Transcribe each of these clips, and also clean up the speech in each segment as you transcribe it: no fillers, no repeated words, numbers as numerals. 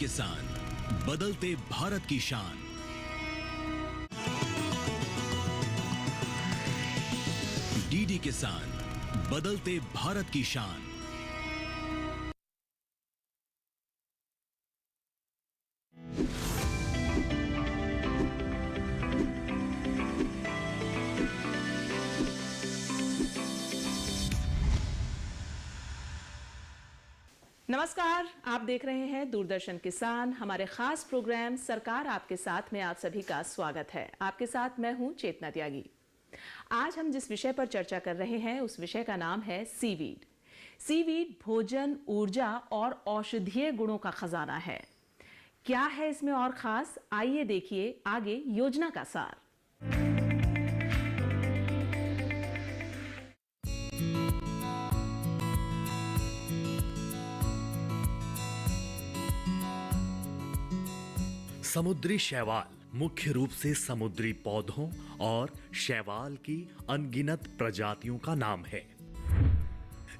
किसान, बदलते भारत की शान। डीडी किसान, बदलते भारत की शान। नमस्कार, आप देख रहे हैं दूरदर्शन किसान। हमारे खास प्रोग्राम सरकार आपके साथ में आप सभी का स्वागत है। आपके साथ मैं हूं चेतना त्यागी। आज हम जिस विषय पर चर्चा कर रहे हैं उस विषय का नाम है सीवीड। सीवीड भोजन, ऊर्जा और औषधीय गुणों का खजाना है। क्या है इसमें और खास, आइए देखिए आगे योजना का सार। समुद्री शैवाल मुख्य रूप से समुद्री पौधों और शैवाल की अनगिनत प्रजातियों का नाम है।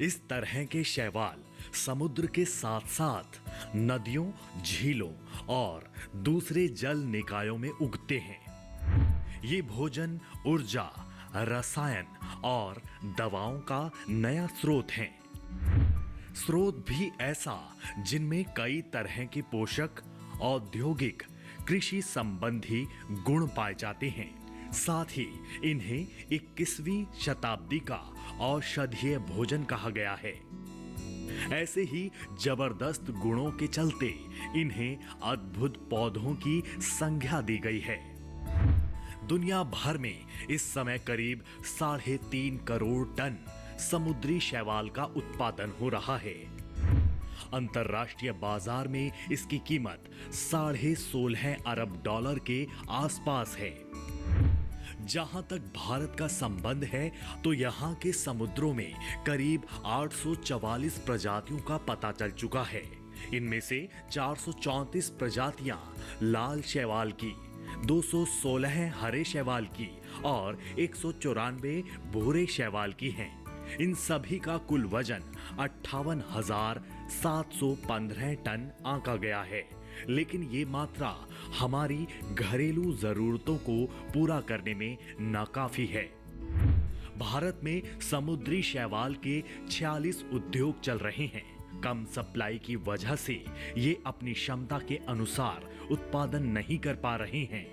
इस तरह के शैवाल समुद्र के साथ साथ नदियों, झीलों और दूसरे जल निकायों में उगते हैं। ये भोजन, ऊर्जा, रसायन और दवाओं का नया स्रोत है। स्रोत भी ऐसा जिनमें कई तरह के पोषक, औद्योगिक, कृषि संबंधी गुण पाए जाते हैं। साथ ही इन्हें 21वीं शताब्दी का औषधीय भोजन कहा गया है। ऐसे ही जबरदस्त गुणों के चलते इन्हें अद्भुत पौधों की संज्ञा दी गई है। दुनिया भर में इस समय करीब 3.5 करोड़ टन समुद्री शैवाल का उत्पादन हो रहा है। अंतर्राष्ट्रीय बाजार में इसकी कीमत $16.5 अरब के आसपास है। जहां तक भारत का संबंध है तो यहां के समुद्रों में करीब 844 प्रजातियों का पता चल चुका है। इनमें से 434 प्रजातियां लाल शैवाल की, 216 हरे शैवाल की और 194 भूरे शैवाल की हैं। इन सभी का कुल वजन 58,715 टन आंका गया है। लेकिन ये मात्रा हमारी घरेलू जरूरतों को पूरा करने में नाकाफी है। भारत में समुद्री शैवाल के 46 उद्योग चल रहे हैं। कम सप्लाई की वजह से ये अपनी क्षमता के अनुसार उत्पादन नहीं कर पा रहे हैं।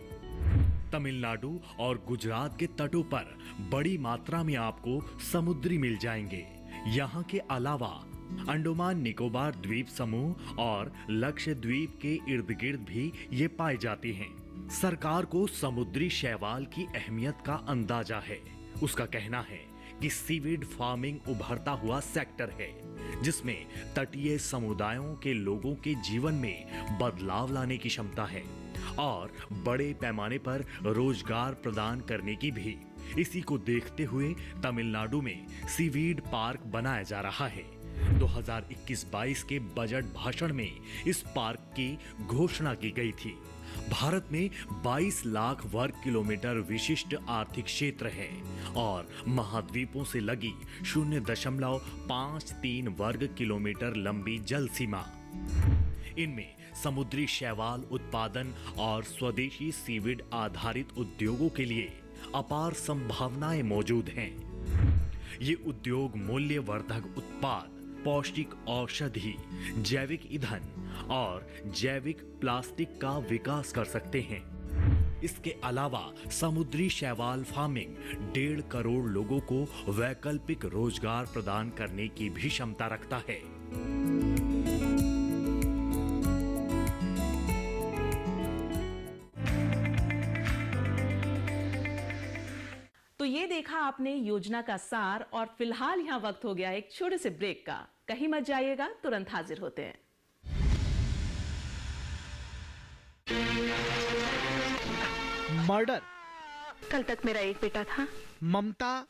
तमिलनाडु और गुजरात के तटों पर बड़ी मात्रा में आपको समुद्री मिल जाएंगे। यहाँ के अलावा अंडमान निकोबार द्वीप समूह और लक्षद्वीप के इर्द गिर्द भी ये पाए जाते हैं। सरकार को समुद्री शैवाल की अहमियत का अंदाजा है। उसका कहना है कि सीवीड फार्मिंग उभरता हुआ सेक्टर है जिसमें तटीय समुदायों के लोगों के जीवन में बदलाव लाने की क्षमता है और बड़े पैमाने पर रोजगार प्रदान करने की भी। इसी को देखते हुए तमिलनाडु में सीवीड पार्क बनाया जा रहा है। 2021-22 के बजट भाषण में इस पार्क की घोषणा की गई थी। भारत में 22 लाख वर्ग किलोमीटर विशिष्ट आर्थिक क्षेत्र है और महाद्वीपों से लगी 0.53 वर्ग किलोमीटर लंबी जल सीमा। इनमें समुद्री शैवाल उत्पादन और स्वदेशी सीवीड आधारित उद्योगों के लिए अपार संभावनाएं मौजूद हैं। ये उद्योग मूल्यवर्धक उत्पाद, पौष्टिक औषधि, जैविक ईंधन और जैविक प्लास्टिक का विकास कर सकते हैं। इसके अलावा समुद्री शैवाल फार्मिंग 1.5 करोड़ लोगों को वैकल्पिक रोजगार प्रदान करने की भी क्षमता रखता है। तो ये देखा आपने योजना का सार, और फिलहाल यहाँ वक्त हो गया एक छोटे से ब्रेक का। कहीं मत जाइएगा, तुरंत हाजिर होते हैं। मर्डर। कल तक मेरा एक बेटा था, ममता,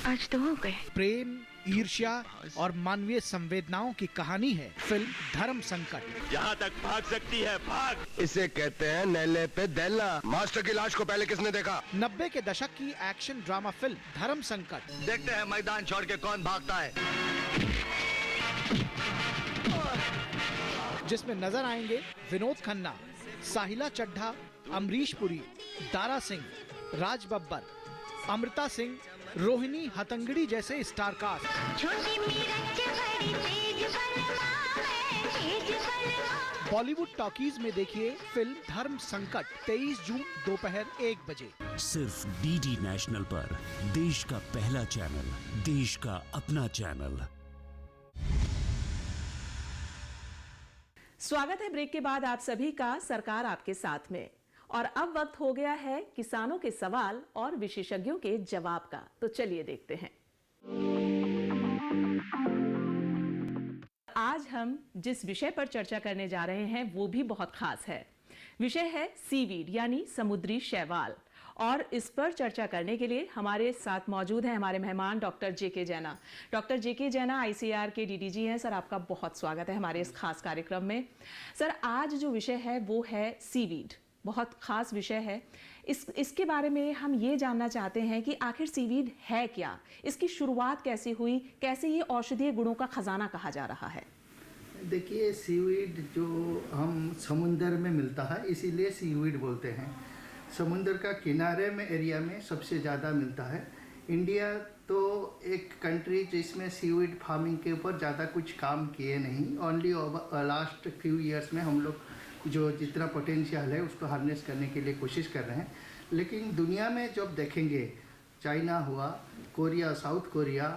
आज 2 हो गए। प्रेम, ईर्ष्या और मानवीय संवेदनाओं की कहानी है फिल्म धर्म संकट। जहाँ तक भाग सकती है भाग। इसे कहते हैं नैले पे दैला। मास्टर की लाश को पहले किसने देखा? 90 के दशक की एक्शन ड्रामा फिल्म धर्म संकट। देखते हैं मैदान छोड़ के कौन भागता है। जिसमें नजर आएंगे विनोद खन्ना, साहिला चड्ढा, अमरीश पुरी, दारा सिंह, राज बब्बर, अमृता सिंह, रोहिणी हतंगड़ी जैसे स्टार कास्ट। बॉलीवुड टॉकीज में देखिए फिल्म धर्म संकट 23 जून दोपहर 1 बजे। सिर्फ डीडी नेशनल पर, देश का पहला चैनल, देश का अपना चैनल। स्वागत है ब्रेक के बाद आप सभी का सरकार आपके साथ में। और अब वक्त हो गया है किसानों के सवाल और विशेषज्ञों के जवाब का, तो चलिए देखते हैं। आज हम जिस विषय पर चर्चा करने जा रहे हैं वो भी बहुत खास है। विषय है सीवीड यानी समुद्री शैवाल। और इस पर चर्चा करने के लिए हमारे साथ मौजूद हैं हमारे मेहमान डॉक्टर जेके जैना। डॉक्टर जेके जैना आईसीएआर के डीडीजी हैं। सर, आपका बहुत स्वागत है हमारे इस खास कार्यक्रम में। सर, आज जो विषय है वो है सीवीड, बहुत खास विषय है। इसके बारे में हम ये जानना चाहते हैं कि आखिर सीवीड है क्या, इसकी शुरुआत कैसे हुई, कैसे ये औषधीय गुणों का खजाना कहा जा रहा है। देखिए, सीवीड जो हम समुंदर में मिलता है इसीलिए सीवीड बोलते हैं। समुंदर का किनारे में एरिया में सबसे ज़्यादा मिलता है। इंडिया तो एक कंट्री जिसमें सीवीड फार्मिंग के ऊपर ज़्यादा कुछ काम किए नहीं। ओनली लास्ट फ्यू इयर्स में हम लोग जो जितना पोटेंशियल है उसको हार्नेस करने के लिए कोशिश कर रहे हैं। लेकिन दुनिया में जब देखेंगे, चाइना हुआ, Korea, south Korea,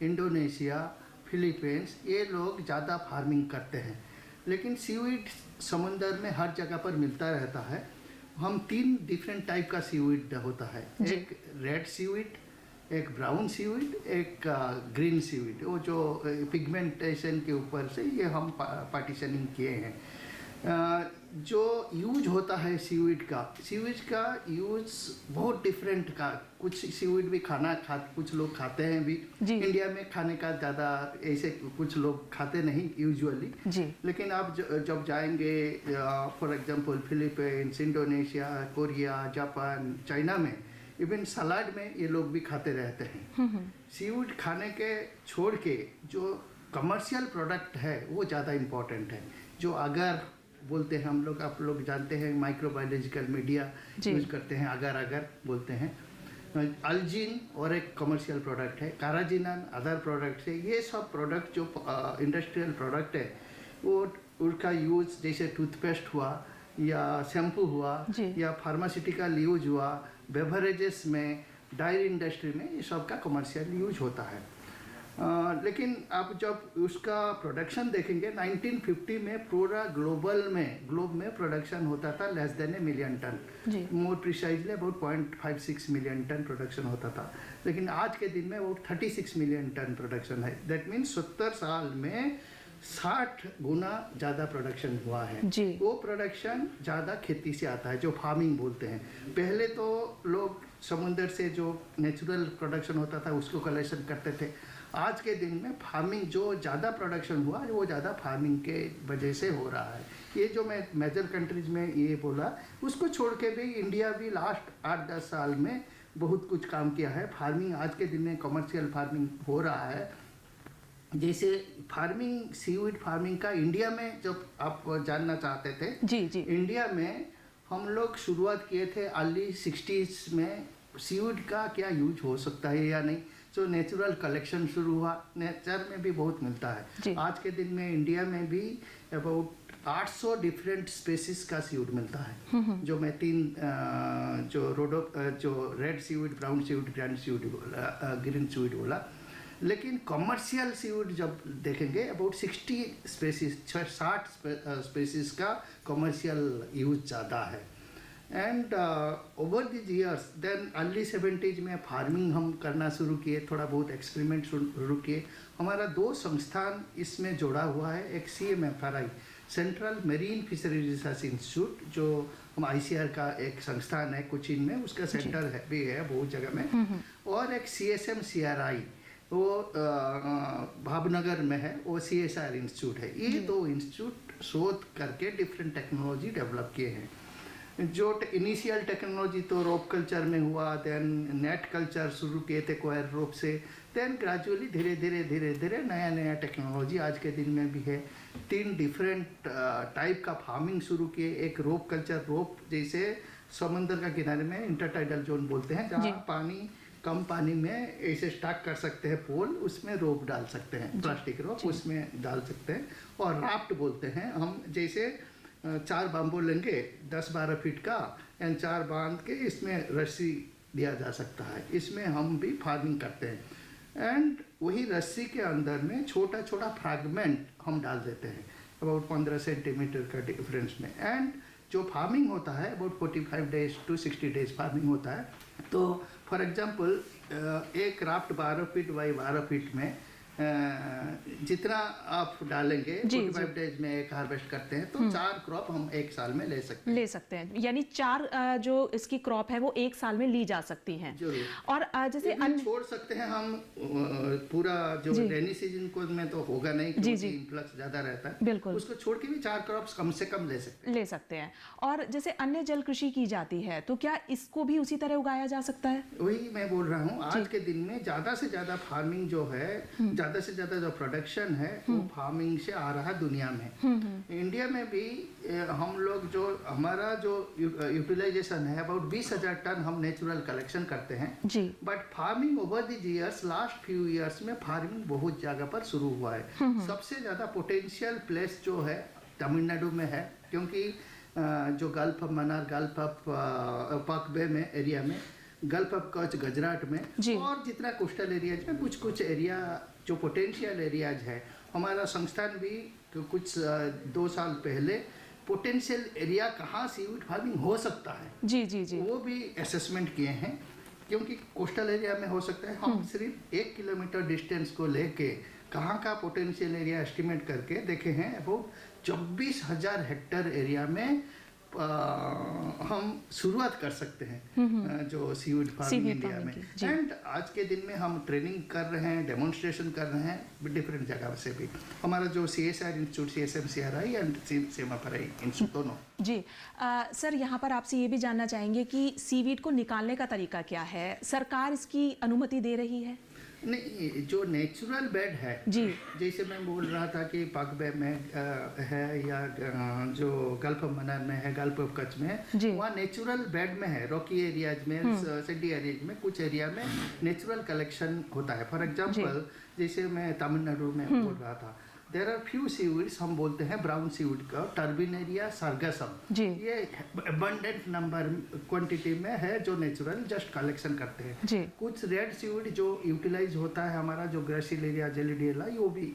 Indonesia, Philippines, ये लोग ज़्यादा फार्मिंग करते हैं। लेकिन सीवीड समुंदर में हर जगह पर मिलता रहता है। हम 3 डिफरेंट टाइप का सीवीड होता है। एक रेड सीवीड, एक ब्राउन सीवीड, एक ग्रीन सीवीड। वो जो पिगमेंटेशन के ऊपर से ये हम पार्टीशनिंग किए हैं। जो यूज होता है सीवीड का यूज बहुत डिफरेंट का। कुछ सीवीड भी कुछ लोग खाते हैं भी। इंडिया में खाने का ज़्यादा ऐसे कुछ लोग खाते नहीं यूजुअली। लेकिन आप जब जाएंगे for example Philippines, Indonesia, Korea, Japan, China में, इवन सलाद में ये लोग भी खाते रहते हैं। सीवीड खाने के छोड़ के जो कमर्शियल प्रोडक्ट है वो ज़्यादा इम्पोर्टेंट है। जो अगर बोलते हैं हम लोग, आप लोग जानते हैं, माइक्रोबायोलॉजिकल मीडिया यूज करते हैं, अगर बोलते हैं। अल्जीन और एक कमर्शियल प्रोडक्ट है, काराजिनान अदर प्रोडक्ट है। ये सब प्रोडक्ट जो इंडस्ट्रियल प्रोडक्ट है वो उसका यूज जैसे टूथपेस्ट हुआ या शैम्पू हुआ या फार्मास्यूटिकल यूज हुआ, बेवरेजेस में, डायरी इंडस्ट्री में, ये सब का कमर्शियल यूज होता है। लेकिन आप जब उसका प्रोडक्शन देखेंगे 1950 में पूरा ग्लोब में प्रोडक्शन होता था less than 1 million ton. More precisely about 0.56 million ton production होता था। लेकिन आज के दिन में वो 36 मिलियन टन प्रोडक्शन है। दैट मीन्स 70 साल में 60 गुना ज़्यादा प्रोडक्शन हुआ है। वो प्रोडक्शन ज़्यादा खेती से आता है, जो फार्मिंग बोलते हैं। पहले तो लोग समुंदर से जो नेचुरल प्रोडक्शन होता था उसको कलेक्शन करते थे। आज के दिन में फार्मिंग जो ज़्यादा प्रोडक्शन हुआ वो ज़्यादा फार्मिंग के वजह से हो रहा है। ये जो मैं मेजर कंट्रीज में ये बोला, उसको छोड़ के भी इंडिया भी लास्ट 8-10 साल में बहुत कुछ काम किया है। फार्मिंग आज के दिन में कमर्शियल फार्मिंग हो रहा है। जैसे फार्मिंग, सीवीड फार्मिंग का इंडिया में जब आप जानना चाहते थे, इंडिया में हम लोग शुरुआत किए थे अर्ली 60s में। सीवीड का क्या यूज हो सकता है या नहीं, जो नेचुरल कलेक्शन शुरू हुआ। नेचर में भी बहुत मिलता है। आज के दिन में इंडिया में भी अबाउट 800 डिफरेंट स्पेसिस का सीवीड मिलता है। जो मैं 3 जो red seaweed, brown seaweed, green seaweed बोला। लेकिन कमर्शियल सीवीड जब देखेंगे अबाउट 60 स्पेसिस, 60 स्पेसिस का कमर्शियल यूज ज़्यादा है। And over this years then early 70s में फार्मिंग हम करना शुरू किए, थोड़ा बहुत एक्सपेरिमेंट शुरू किए। हमारा 2 संस्थान इसमें जोड़ा हुआ है। एक CMFRI, central marine fisheries research institute, जो हम ICAR का एक संस्थान है कोचीन में, उसका सेंटर है भी है बहुत जगह में। और एक CSM-CRI, वो भावनगर में है, वो CSIR इंस्टीट्यूट है। ये 2 इंस्टीट्यूट शोध करके डिफरेंट टेक्नोलॉजी डेवलप किए हैं। जो इनिशियल टेक्नोलॉजी तो रोप कल्चर में हुआ, देन नेट कल्चर शुरू किए थे कोयर रोप से, देन ग्रेजुअली धीरे धीरे नया नया टेक्नोलॉजी आज के दिन में भी है। 3 डिफरेंट टाइप का फार्मिंग शुरू किए। एक रोप कल्चर, रोप जैसे समुद्र का किनारे में इंटरटाइडल जोन बोलते हैं, जहाँ पानी कम पानी में ऐसे स्टॉक कर सकते हैं पोल, उसमें रोप डाल सकते हैं, प्लास्टिक रोप उसमें डाल सकते हैं। और राफ्ट बोलते हैं हम, जैसे 4 बाम्बू लेंगे 10-12 फीट का, एंड 4 बांध के इसमें रस्सी दिया जा सकता है, इसमें हम भी फार्मिंग करते हैं। एंड वही रस्सी के अंदर में छोटा छोटा फ्रैगमेंट हम डाल देते हैं, अबाउट 15 सेंटीमीटर का डिफरेंस में। एंड जो फार्मिंग होता है about 45 days to 60 days farming होता है। तो फॉर एग्जांपल एक राफ्ट 12 फीट बाई 12 फीट में जितना आप डालेंगे 45 डेज में एक हार्वेस्ट करते हैं, तो 4 क्रॉप हम एक साल में ले सकते हैं। यानी 4 जो इसकी क्रॉप है वो एक साल में ली जा सकती हैं। जरूर। और जैसे छोड़ सकते हैं हम पूरा जो रेनी सीजन को में तो होगा नहीं, क्योंकि इन्फ्लक्स ज्यादा रहता है, बिल्कुल उसको छोड़ के भी 4 क्रॉप्स कम से कम ले सकते हैं। और जैसे अन्य जल कृषि की जाती है, तो क्या इसको भी उसी तरह उगाया जा सकता है? वही मैं बोल रहा हूँ, आज के दिन में ज्यादा से ज्यादा फार्मिंग जो है, ज्यादा से ज्यादा जो प्रोडक्शन है वो फार्मिंग से आ रहा है दुनिया में। इंडिया में भी हम लोग जो हमारा जो यूटिलाइजेशन है अबाउट 20,000 टन हम नेचुरल कलेक्शन करते हैं ji. But farming over the years, last few years में फार्मिंग बहुत जगह पर शुरू हुआ है। सबसे ज्यादा पोटेंशियल प्लेस जो है तमिलनाडु में है, क्योंकि जो gulf of Mannar, gulf of पक बे में एरिया में, गल्फ ऑफ कच्छ, गुजरात में, और जितना कोस्टल एरियाज में कुछ एरिया जो पोटेंशियल एरियाज है, हमारा संस्थान भी कुछ 2 साल पहले पोटेंशियल एरिया कहाँ सीवीड फार्मिंग हो सकता है जी, वो भी असेसमेंट किए हैं। क्योंकि कोस्टल एरिया में हो सकता है, हम सिर्फ 1 किलोमीटर डिस्टेंस को लेके कहाँ का पोटेंशियल एरिया एस्टिमेट करके देखे हैं। अबाउट 24,000 हेक्टेयर एरिया में हम शुरुआत कर सकते हैं जो सीवीड फार्मिंग इंडिया में। एंड आज के दिन में हम ट्रेनिंग कर रहे हैं, डेमोन्स्ट्रेशन कर रहे हैं डिफरेंट जगह से भी। हमारा जो CSR institute, CSMCRI and CMFRI institute दोनों। जी सर, यहाँ पर आपसे ये भी जानना चाहेंगे कि सीवीड को निकालने का तरीका क्या है? सरकार इसकी अनुमति दे रही है? नहीं, जो नेचुरल बेड है जी, जैसे मैं बोल रहा था कि पक बे में है या जो गल्फ ऑफ मन्नार में है, गल्फ ऑफ कच्छ में है, वहाँ नेचुरल बेड में है। रॉकी एरियाज में, सैंडी एरियाज में, कुछ एरिया में नेचुरल कलेक्शन होता है। फॉर एग्जांपल जैसे मैं तमिलनाडु में बोल रहा था, देयर आर फ्यू सीवीड्स, हम बोलते हैं ब्राउन सीवीड का, टर्बिनेरिया सर्गसम, ये अबंडेंट नंबर क्वांटिटी में है जो नेचुरल जस्ट कलेक्शन करते हैं। कुछ रेड सीवीड जो यूटिलाइज होता है हमारा, जो ग्रेसिलेरिया, जेलिडियला, वो भी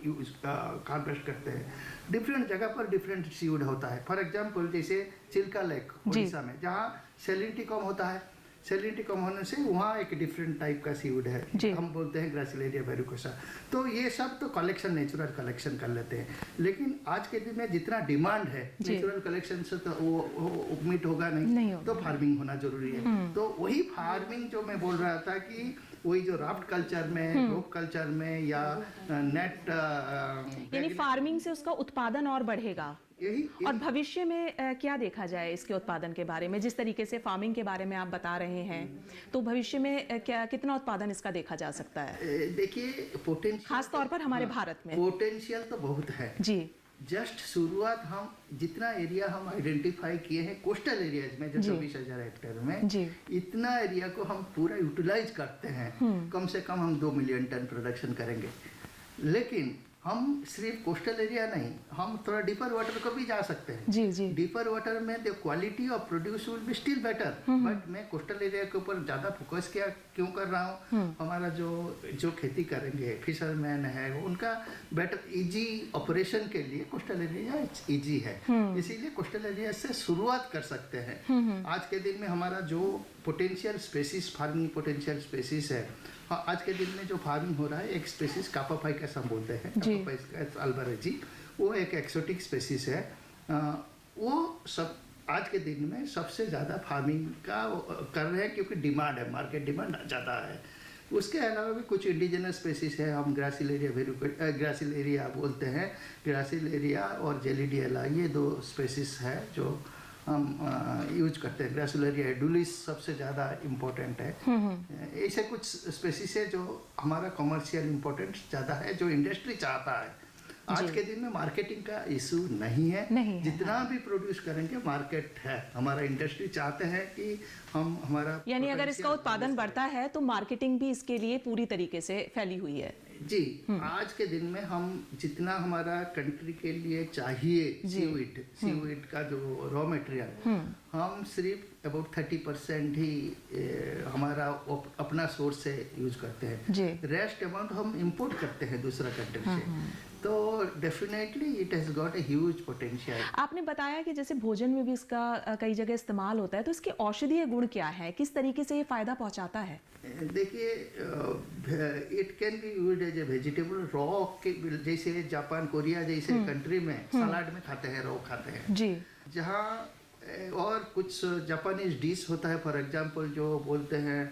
हार्वेस्ट करते हैं। डिफरेंट जगह पर डिफरेंट सीवीड होता है। फॉर एग्जाम्पल जैसे चिल्का लेक उड़ीसा में, जहाँ सेलिनिटी कम होता है, सेलिनिटी कम होने से वहाँ एक डिफरेंट टाइप का सीवीड है, हम बोलते हैं ग्रेसिलेरिया वेरिकोसा। तो ये सब तो कलेक्शन, नेचुरल कलेक्शन कर लेते हैं। लेकिन आज के दिन में जितना डिमांड है नेचुरल कलेक्शन से, तो वो मीट होगा नहीं, तो फार्मिंग होना जरूरी है। तो वही फार्मिंग जो मैं बोल रहा था कि वही जो राफ्ट कल्चर में, रोप कल्चर में या नेट, यानी फार्मिंग से उसका उत्पादन और बढ़ेगा। यही। और भविष्य में क्या देखा जाए इसके उत्पादन के बारे में? जिस तरीके से फार्मिंग के बारे में आप बता रहे हैं, तो भविष्य में कितना उत्पादन इसका देखा जा सकता है? देखिए, पोटेंशियल खास तौर पर हमारे भारत में पोटेंशियल तो बहुत है जी। जस्ट शुरुआत हम जितना एरिया हम आइडेंटिफाई किए हैं कोस्टल एरियाज में, जो 24,000 हेक्टेयर में, इतना एरिया को हम पूरा यूटिलाइज करते हैं, कम से कम हम 2 मिलियन टन प्रोडक्शन करेंगे। लेकिन हम सिर्फ कोस्टल एरिया नहीं, हम थोड़ा डीपर वाटर को भी जा सकते हैं जी। डीपर वाटर में the quality of produce will be still better. But मैं कोस्टल एरिया के ऊपर ज़्यादा फोकस क्यों कर रहा हूँ? हमारा जो खेती करेंगे, फिशरमैन है, उनका बेटर इजी ऑपरेशन के लिए कोस्टल एरिया इजी है, इसीलिए कोस्टल एरिया से शुरुआत कर सकते हैं। आज के दिन में हमारा जो potential species, farming potential species है, आज के दिन में जो फार्मिंग हो रहा है, एक स्पेसिस कापाफाइकस हम बोलते हैं, कापाफाइकस अल्बरेजी, वो एक एक्सोटिक स्पेसिस है। वो सब आज के दिन में सबसे ज़्यादा फार्मिंग का कर रहे हैं, क्योंकि डिमांड है, मार्केट डिमांड ज़्यादा है। उसके अलावा भी कुछ इंडिजिनस स्पेसिस है, हम ग्रासिलेरिया बोलते हैं, ग्रासिलेरिया और जेलिडियला, ये 2 स्पेसिस है जो हम यूज करते हैं। ग्रासिलरिया एडुलिस सबसे ज़्यादा इम्पोर्टेंट है। ऐसे कुछ स्पेसीज है जो हमारा कमर्शियल इम्पोर्टेंस ज़्यादा है, जो इंडस्ट्री चाहता है। आज के दिन में मार्केटिंग का इशू नहीं है, जितना भी प्रोड्यूस करेंगे मार्केट है। हमारा इंडस्ट्री चाहते हैं कि हम हमारा यानी अगर इसका उत्पादन बढ़ता है तो मार्केटिंग भी इसके लिए पूरी तरीके से फैली हुई है। जी, आज के दिन में हम जितना हमारा कंट्री के लिए चाहिए सीवीड का जो रॉ मटेरियल, हम सिर्फ अबाउट 30% ही हमारा अपना सोर्स से यूज करते हैं। रेस्ट अमाउंट हम इंपोर्ट करते हैं दूसरा कंट्री से। तो definitely it has got a huge potential. आपने बताया कि जैसे भोजन में भी इसका कई जगह इस्तेमाल होता है, तो इसके औषधीय गुण क्या है, किस तरीके से ये फायदा पहुंचाता है? देखिए, it can be used as a vegetable raw के, जैसे जापान कोरिया जैसे कंट्री में सलाद में खाते हैं, रॉ खाते हैं जी। जहाँ और कुछ जापानीज डिश होता है, फॉर एग्जांपल जो बोलते हैं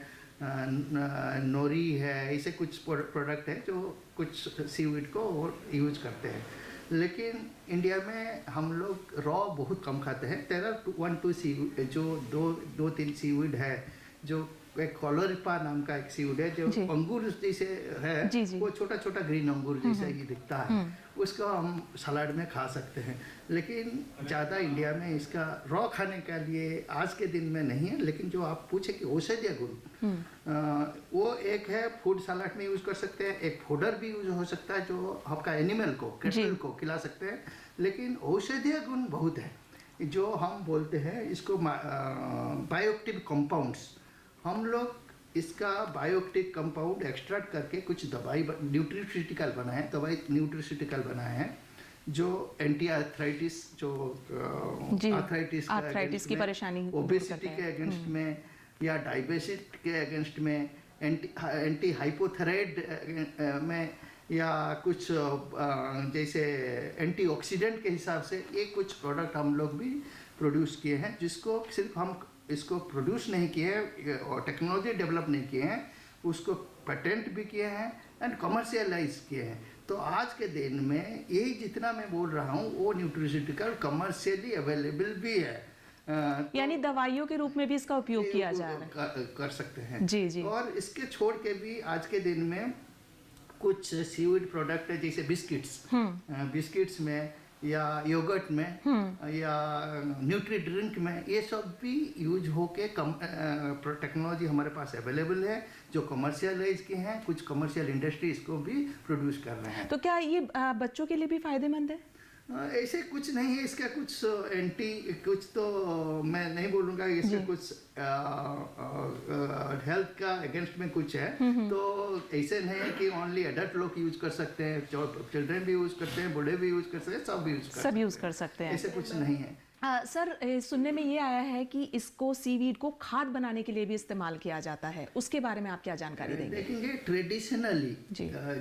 नोरी है, ऐसे कुछ प्रोडक्ट है जो कुछ सीवीड को यूज करते हैं। लेकिन इंडिया में हम लोग रॉ बहुत कम खाते हैं। देयर आर 1-2 सीवीड, जो दो तीन सीवीड है, जो एक कॉलोरिपा नाम का एक सीवीड है, जो अंगूर जैसे है, वो छोटा छोटा ग्रीन अंगूर जैसे ही दिखता है, उसको हम सलाद में खा सकते हैं। लेकिन ज़्यादा इंडिया में इसका रॉ खाने के लिए आज के दिन में नहीं है। लेकिन जो आप पूछे कि औषधीय गुण, वो एक है फूड सलाद में यूज कर सकते हैं, एक फोडर भी यूज हो सकता है जो आपका एनिमल को, कैटल को खिला सकते हैं। लेकिन औषधीय गुण बहुत है, जो हम बोलते हैं इसको बायोएक्टिव कंपाउंड्स। हम लोग इसका बायोएक्टिव कंपाउंड एक्सट्रैक्ट करके कुछ दवाई न्यूट्रिशिटिकल बनाए हैं, जो एंटी आर्थराइटिस, जो आर्थराइटिस की परेशानी, ओबेसिटी के अगेंस्ट में, या डायबिटीज के अगेंस्ट में, एंटी हाइपोथायराइड में, या कुछ जैसे एंटीऑक्सीडेंट के हिसाब से ये कुछ प्रोडक्ट हम लोग भी प्रोड्यूस किए हैं, जिसको सिर्फ हम इसको प्रोड्यूस नहीं किए और टेक्नोलॉजी डेवलप नहीं किए हैं, उसको पेटेंट भी किए हैं एंड कमर्शियलाइज किए हैं। तो आज के दिन में यही जितना मैं बोल रहा हूँ वो न्यूट्रिशिटिकल कमर्शियली अवेलेबल भी है। यानी दवाइयों के रूप में भी इसका उपयोग किया जा रहा है, कर सकते हैं जी। और इसके छोड़ के भी आज के दिन में कुछ सीवीड प्रोडक्ट है, जैसे बिस्किट्स में, या योगर्ट में, या न्यूट्री ड्रिंक में, ये सब भी यूज होके टेक्नोलॉजी हमारे पास अवेलेबल है, जो कमर्शियलाइज की हैं। कुछ कमर्शियल इंडस्ट्री इसको भी प्रोड्यूस कर रहे हैं। तो क्या ये बच्चों के लिए भी फायदेमंद है? ऐसे कुछ नहीं है, इसका कुछ कुछ तो मैं नहीं बोलूँगा, इसका कुछ हेल्थ का अगेंस्ट में कुछ है। तो ऐसे नहीं है कि ओनली एडल्ट लोग यूज कर सकते हैं, चिल्ड्रन भी यूज करते हैं, बूढ़े भी यूज कर सकते हैं, सब यूज कर सकते हैं। ऐसे कुछ नहीं है। सर, सुनने में ये आया है कि इसको सीवीड को खाद बनाने के लिए भी इस्तेमाल किया जाता है, उसके बारे में आप क्या जानकारी देंगे? देखेंगे, ट्रेडिशनली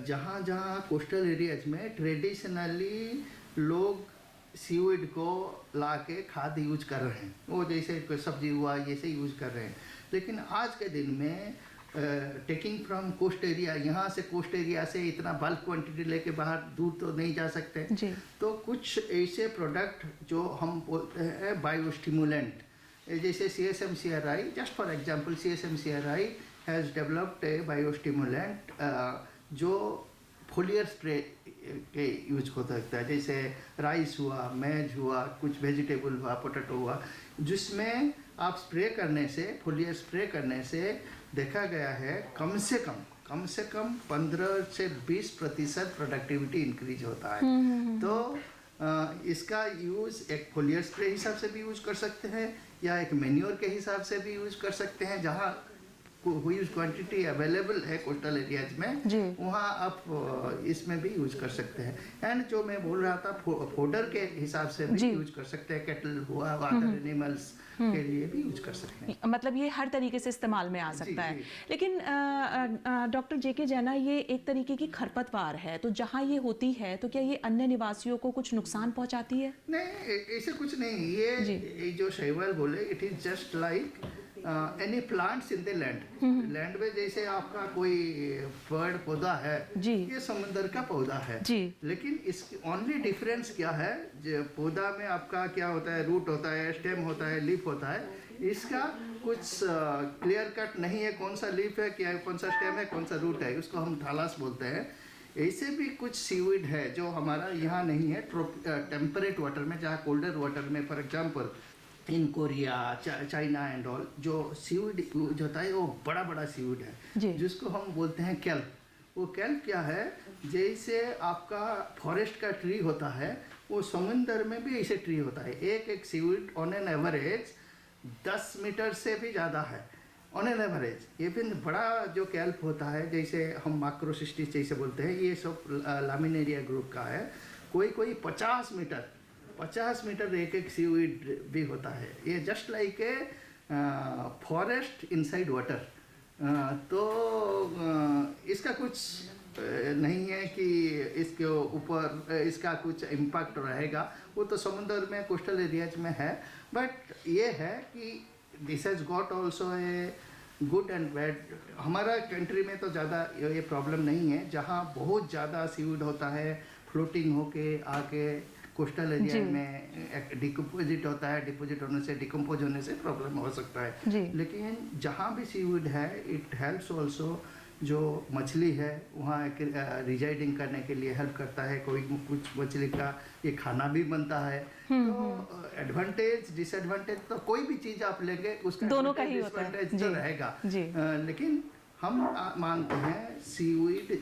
जहाँ जहाँ कोस्टल एरियाज में ट्रेडिशनली लोग सीवीड को ला के खाद यूज कर रहे हैं, वो जैसे सब्जी हुआ ये से यूज कर रहे हैं। लेकिन आज के दिन में टेकिंग फ्रॉम कोस्ट एरिया, यहाँ से कोस्ट एरिया से इतना बल्क क्वांटिटी लेके बाहर दूर तो नहीं जा सकते जी। तो कुछ ऐसे प्रोडक्ट जो हम बोलते हैं बायोस्टिमुलेंट, जैसे CSMCRI, just for example CSMCRI has developed A biostimulant जो फोलियर स्प्रे के यूज हो सकता है, जैसे राइस हुआ, मेज हुआ, कुछ वेजिटेबल हुआ, पोटैटो हुआ, जिसमें आप स्प्रे करने से, फोलियर स्प्रे करने से देखा गया है कम से कम 15 से 20% प्रोडक्टिविटी इंक्रीज होता है। तो इसका यूज एक फोलियर स्प्रे हिसाब से भी यूज कर सकते हैं, या एक मैन्योर के हिसाब से भी यूज कर सकते हैं। जहाँ क्वांटिटी अवेलेबल है कोस्टल एरियाज में, वहाँ आप इसमें भी यूज कर सकते हैं। एंड जो मैं बोल रहा था, फोडर के हिसाब से भी यूज कर सकते हैं, कैटल हुआ, अदर एनिमल्स के लिए भी यूज कर सकते हैं। मतलब ये हर तरीके से इस्तेमाल में आ सकता है। लेकिन डॉक्टर JK जैना, ये एक तरीके की खरपतवार है, तो जहाँ ये होती है तो क्या ये अन्य निवासियों को कुछ नुकसान पहुँचाती है? नहीं, ऐसे कुछ नहीं। ये जो शैवाल बोले, it is just like any plants in the land. Land में जैसे आपका कोई पेड़ पौधा है, जी। ये समुद्र का पौधा है जी। लेकिन इसकी ओनली डिफरेंस क्या है, जो पौधा में आपका क्या होता है, रूट होता है, स्टेम होता है, लीफ होता है। इसका कुछ क्लियर कट नहीं है, कौन सा लीफ है, क्या कौन सा स्टेम है, कौन सा रूट है, उसको हम थालास बोलते हैं। ऐसे भी कुछ सीवीड है जो हमारा यहाँ नहीं है, टेम्परेट वाटर में, जहाँ कोल्डर वाटर में, for example in Korea, China and all, जो सीवीड यूज होता है वो बड़ा बड़ा सीवीड है जिसको हम बोलते हैं केल्प। वो केल्प क्या है, जैसे आपका फॉरेस्ट का ट्री होता है, वो समुद्र में भी ऐसे ट्री होता है। एक एक seaweed on an average 10 metre से भी ज़्यादा है ऑन एन एवरेज। ये फिर बड़ा जो कैल्प होता है, जैसे हम माक्रोसिस्टिस जैसे बोलते हैं, ये सब लामिनेरिया ग्रुप का है। कोई कोई 50 मीटर एक एक सीवीड भी होता है। ये just like a forest inside water. तो इसका कुछ नहीं है कि इसके ऊपर इसका कुछ इम्पैक्ट रहेगा, वो तो समुद्र में, कोस्टल एरियाज में है। बट ये है कि this has got also a good and bad. हमारा कंट्री में तो ज़्यादा ये प्रॉब्लम नहीं है, जहाँ बहुत ज़्यादा सीवीड होता है, फ्लोटिंग होके आके कोस्टल एरिया में डिकम्पोजिट होता है, डिपोजिट होने से, डिकम्पोज होने से प्रॉब्लम हो सकता है। लेकिन जहाँ भी सीवीड है, इट हेल्प्स ऑल्सो, जो मछली है वहाँ रिजाइडिंग करने के लिए हेल्प करता है। कोई कुछ मछली का ये खाना भी बनता है। तो एडवांटेज डिसएडवांटेज तो कोई भी चीज़ आप लेंगे उसका दोनों का ही होता है, डिसएडवांटेज तो रहेगा। लेकिन हम मानते हैं seaweed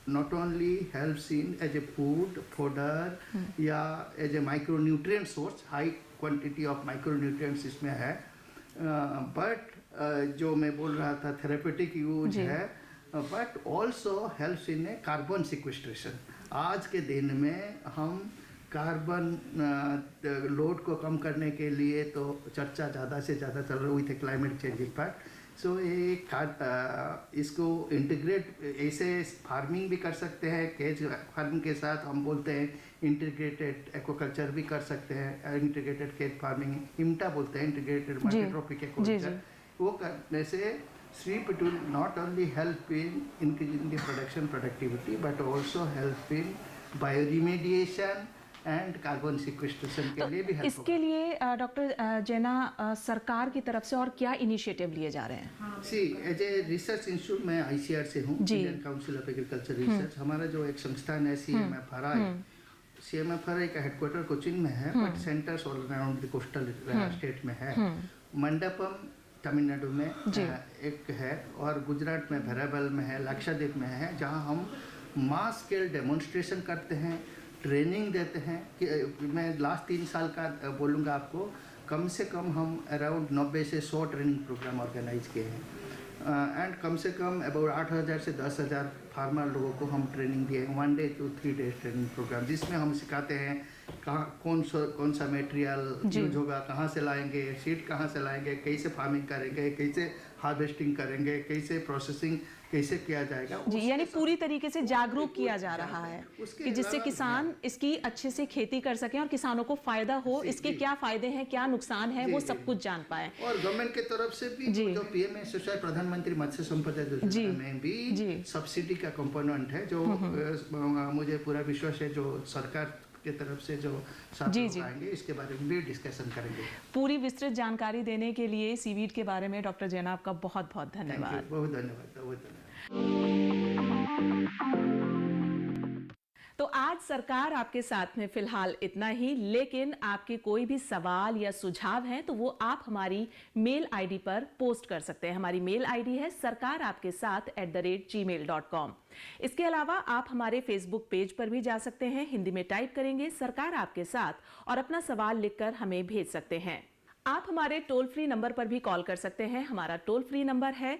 not only helps in as a food, fodder या as a micronutrient source, high quantity of micronutrients इसमें है, but जो मैं बोल रहा था therapeutic यूज है, but also helps in a carbon sequestration। आज के दिन में हम कार्बन लोड को कम करने के लिए तो चर्चा ज़्यादा से ज़्यादा चल रही विथ क्लाइमेट चेंज इम्पैक्ट। सो इसको इंटीग्रेट ऐसे फार्मिंग भी कर सकते हैं, केज फार्मिंग के साथ हम बोलते हैं इंटीग्रेटेड एक्वाकल्चर भी कर सकते हैं। इंटीग्रेटेड केज फार्मिंग इम्टा बोलते हैं, इंटीग्रेटेड मल्टीट्रॉपिक एक्वाकल्चर। वो करने से sweep it will not only help in increasing the production productivity but also help in bioremediation and carbon sequestration के लिए भी हेल्प। इसके लिए डॉक्टर जैना, सरकार की तरफ से और क्या इनिशिएटिव लिए जा रहे हैं? सी एज ए रिसर्च इंस्टीट्यूट मैं ICR से हूँ, Indian council of agriculture research. हमारा जो एक संस्थान है CMFRI, CMFRI का हेडक्वार्टर कोचिन में है, but centres all around the coastal state में है। मंडपम तमिलनाडु में एक है, और गुजरात में भैरबल में है, लक्षद्वीप में है, जहाँ हम मास स्केल डेमोन्स्ट्रेशन करते हैं, ट्रेनिंग देते हैं। कि मैं लास्ट 3 साल का बोलूँगा आपको, कम से कम हम अराउंड 90 से 100 ट्रेनिंग प्रोग्राम ऑर्गेनाइज किए हैं। एंड कम से कम अबाउट 8,000 से 10,000 फार्मर लोगों को हम ट्रेनिंग दिए हैं, 1 day to 3 days training programme, जिसमें हम सिखाते हैं कहाँ कौन सा मटेरियल यूज होगा, कहाँ से लाएंगे, सीड कहाँ से लाएंगे, कैसे फार्मिंग करेंगे, कैसे हार्वेस्टिंग करेंगे, कैसे प्रोसेसिंग कैसे किया जाएगा। जी, यानी पूरी तरीके से जागरूक किया जा रहा है कि जिससे किसान इसकी अच्छे से खेती कर सकें और किसानों को फायदा हो, इसके क्या फायदे हैं, क्या नुकसान है, वो सब कुछ जान पाए। और गवर्नमेंट की तरफ से भी जो PM प्रधानमंत्री मत्स्य संपदा योजना में भी सब्सिडी का कंपोनेंट है, जो मुझे पूरा विश्वास है जो सरकार की तरफ से जो आएंगे इसके बारे में भी डिस्कशन करेंगे। पूरी विस्तृत जानकारी देने के लिए सीवीड के बारे में डॉक्टर जैना, आपका बहुत बहुत धन्यवाद। बहुत धन्यवाद। तो आज सरकार आपके साथ में फिलहाल इतना ही, लेकिन आपके कोई भी सवाल या सुझाव हैं तो वो आप हमारी मेल आईडी पर पोस्ट कर सकते हैं। हमारी मेल आईडी है sarkaraapkesath@gmail.com। इसके अलावा आप हमारे फेसबुक पेज पर भी जा सकते हैं, हिंदी में टाइप करेंगे सरकार आपके साथ और अपना सवाल लिखकर हमें भेज सकते हैं। आप हमारे टोल फ्री नंबर पर भी कॉल कर सकते हैं। हमारा टोल फ्री नंबर है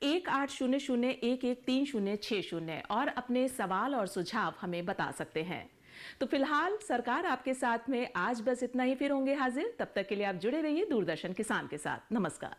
1800113060 और अपने सवाल और सुझाव हमें बता सकते हैं। तो फिलहाल सरकार आपके साथ में आज बस इतना ही, फिर होंगे हाजिर। तब तक के लिए आप जुड़े रहिए दूरदर्शन किसान के साथ। नमस्कार।